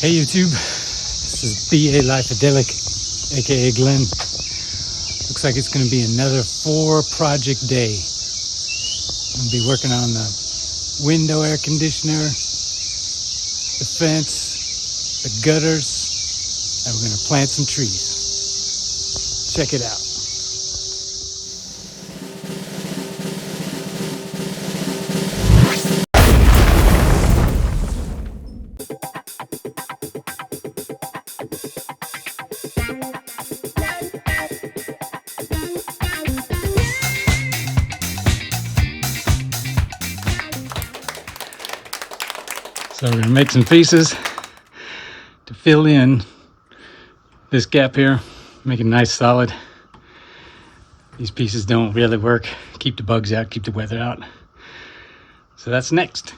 Hey YouTube, this is BA Life-Adelic, aka Glenn. Looks like it's going to be another 4-project day. I'm going to be working on the window air conditioner, the fence, the gutters, and we're going to plant some trees. Check it out. So we're going to make some pieces to fill in this gap here, make it nice solid. These pieces don't really work. Keep the bugs out, keep the weather out. So that's next.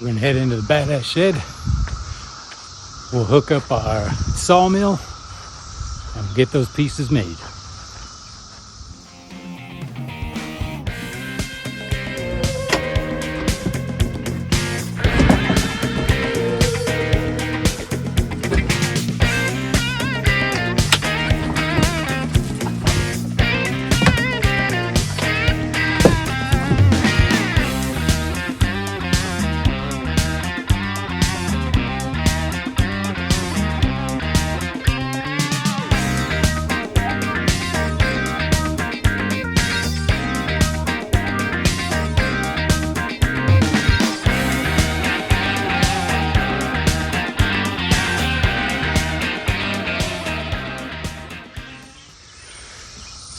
We're going to head into the badass shed. We'll hook up our sawmill and we'll get those pieces made.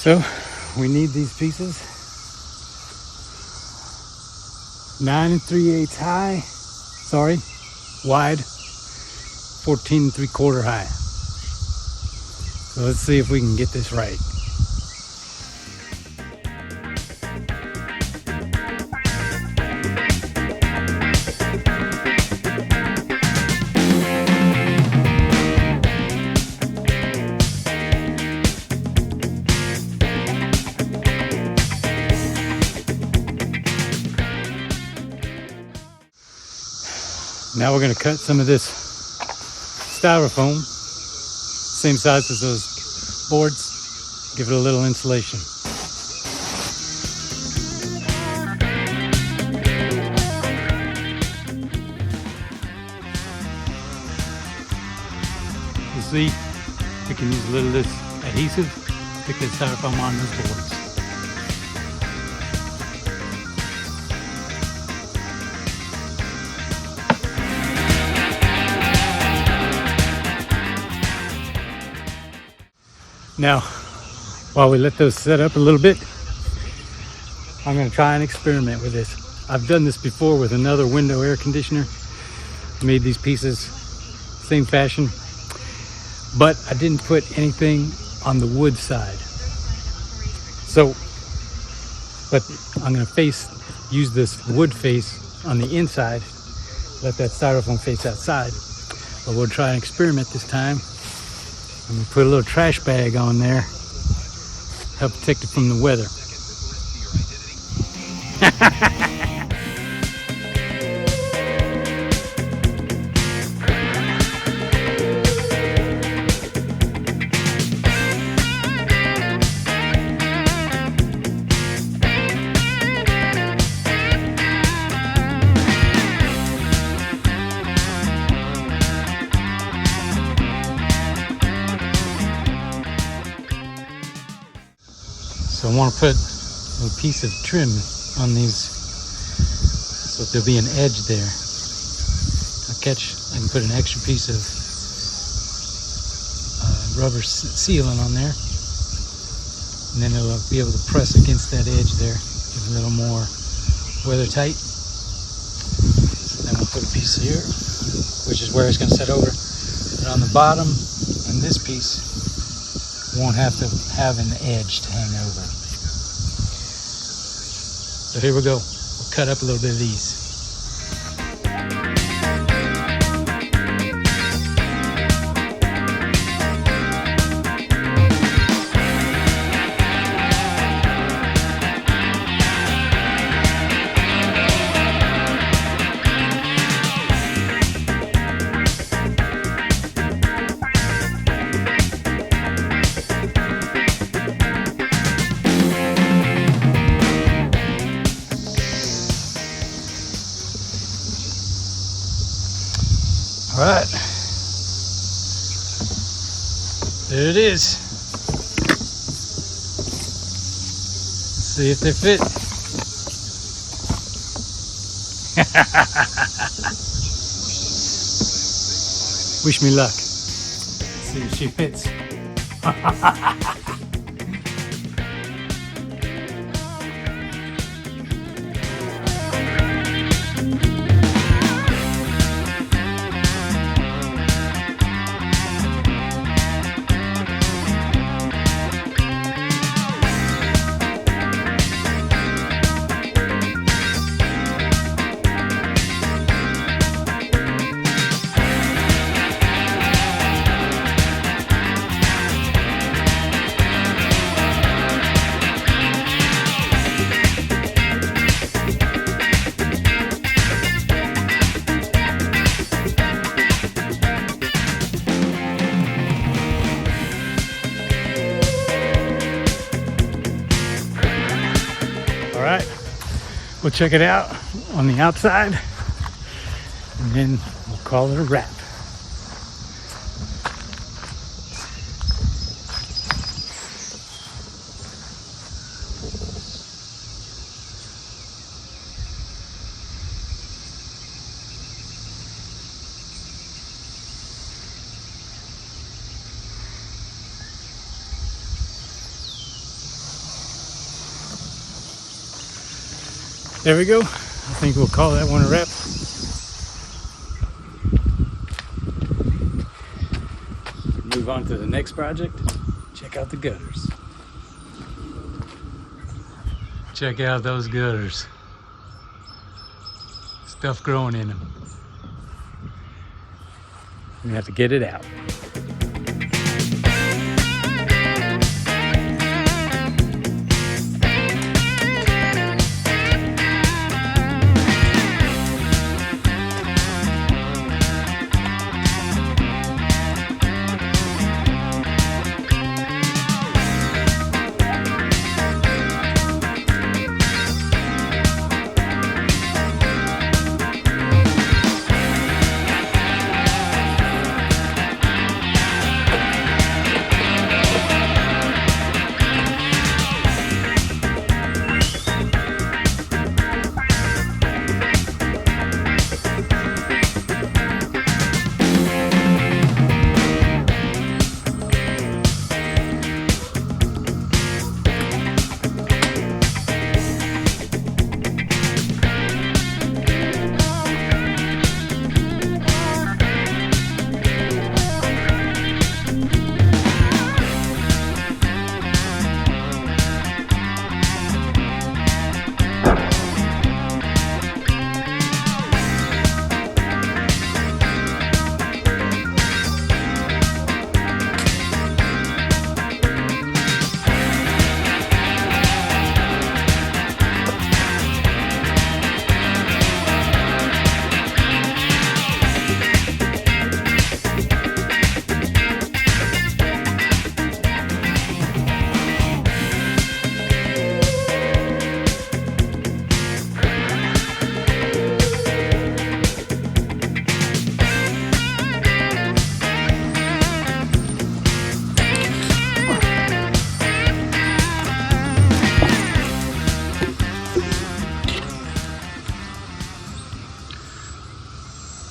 So we need these pieces 9 3/8 high, wide, 14 3/4 high. So let's see if we can get this right. Now we're going to cut some of this styrofoam, same size as those boards, give it a little insulation. You see, we can use a little of this adhesive, stick this styrofoam on those boards. Now, while we let those set up a little bit, I'm going to try and experiment with this. I've done this before with another window air conditioner. I made these pieces same fashion, but I didn't put anything on the wood side. So, but I'm going to use this wood face on the inside, let that styrofoam face outside. But we'll try and experiment this time. I'm going to put a little trash bag on there, help protect it from the weather. So I want to put a piece of trim on these so there'll be an edge there. I can put an extra piece of rubber sealant on there, and then it'll be able to press against that edge there, give it a little more weather tight. Then we'll put a piece here, which is where it's going to set over. And on the bottom, and this piece won't have to have an edge to hang over. So here we go. We'll cut up a little bit of these. All right, there it is. Let's see if they fit. Wish me luck. Let's see if she fits. All right, we'll check it out on the outside and then we'll call it a wrap. There we go. I think we'll call that one a wrap. Move on to the next project. Check out the gutters. Check out those gutters. Stuff growing in them. We have to get it out.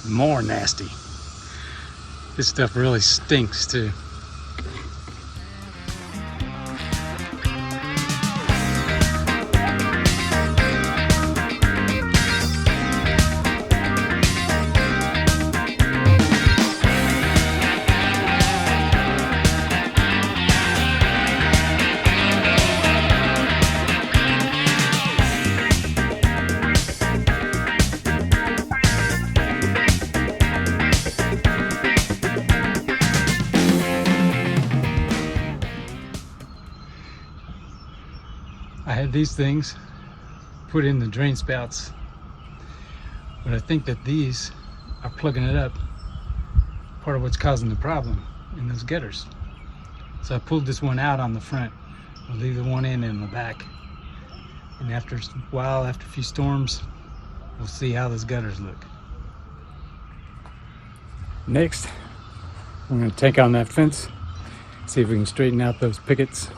More nasty. This stuff really stinks too. I had these things put in the drain spouts, but I think that these are plugging it up, part of what's causing the problem in those gutters. So I pulled this one out on the front. I'll leave the one in the back, and after a while, after a few storms, we'll see how those gutters look. Next, we're going to take on that fence, see if we can straighten out those pickets,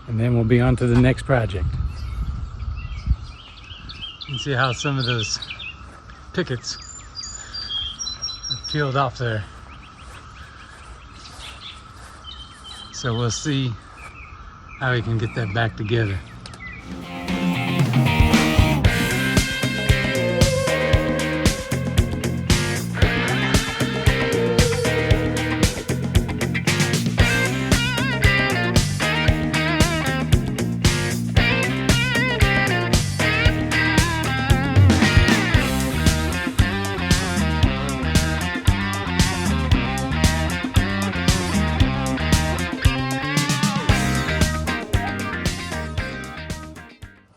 and then we'll be on to the next project. You can see how some of those pickets are peeled off there. So we'll see how we can get that back together.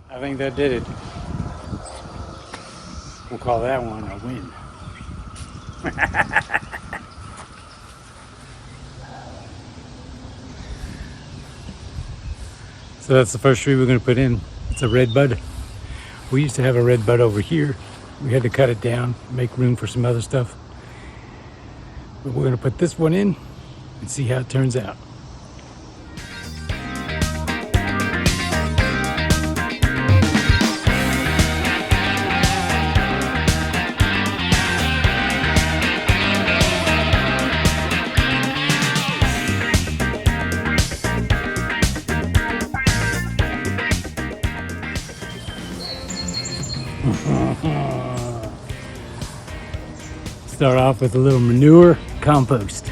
I think that did it. We'll call that one a win. So that's the first tree we're going to put in. It's a red bud. We used to have a red bud over here. We had to cut it down, make room for some other stuff. But we're going to put this one in and see how it turns out. Start off with a little manure compost.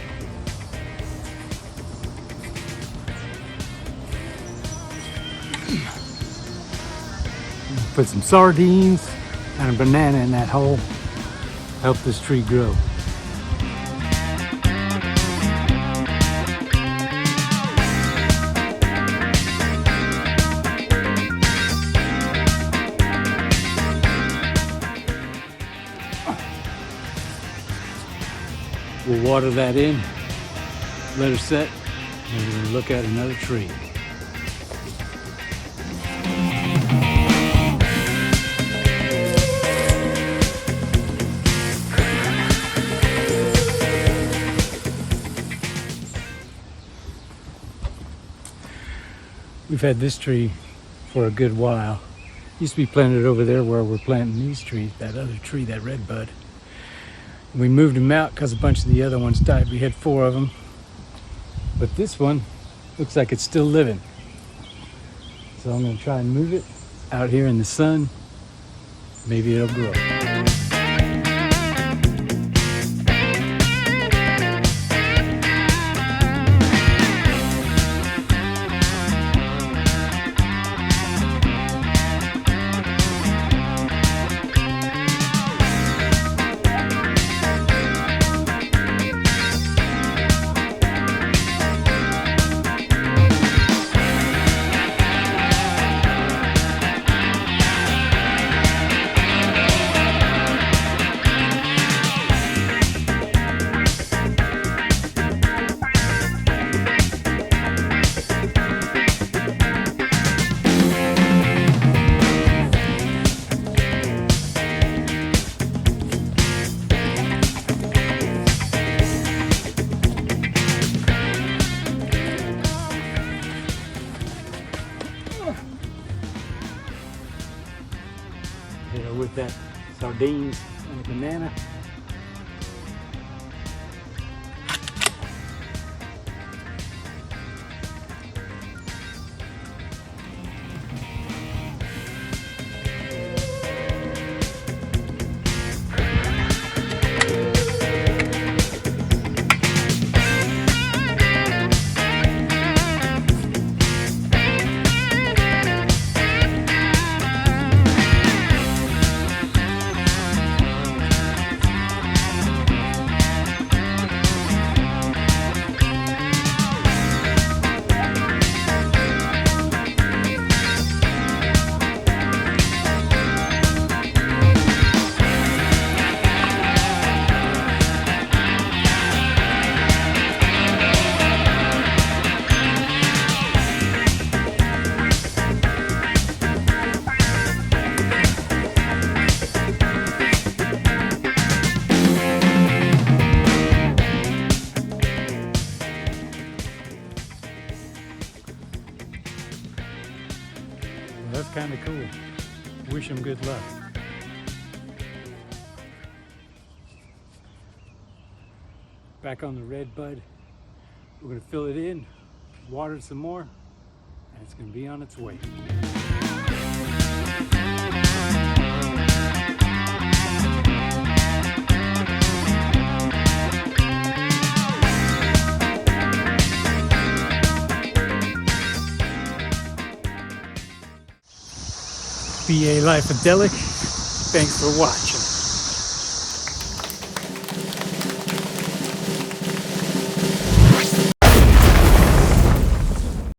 Put some sardines and a banana in that hole. Help this tree grow. We'll water that in, let her set, and we're going to look at another tree. We've had this tree for a good while. Used to be planted over there where we're planting these trees, that other tree, that red bud. We moved them out because a bunch of the other ones died. We had 4 of them. But this one looks like it's still living. So I'm going to try and move it out here in the sun. Maybe it'll grow. With that sardines and a banana. kind of cool. Wish them good luck. Back on the red bud. We're going to fill it in, water it some more, and it's going to be on its way. BA Life-Adelic. Thanks for watching.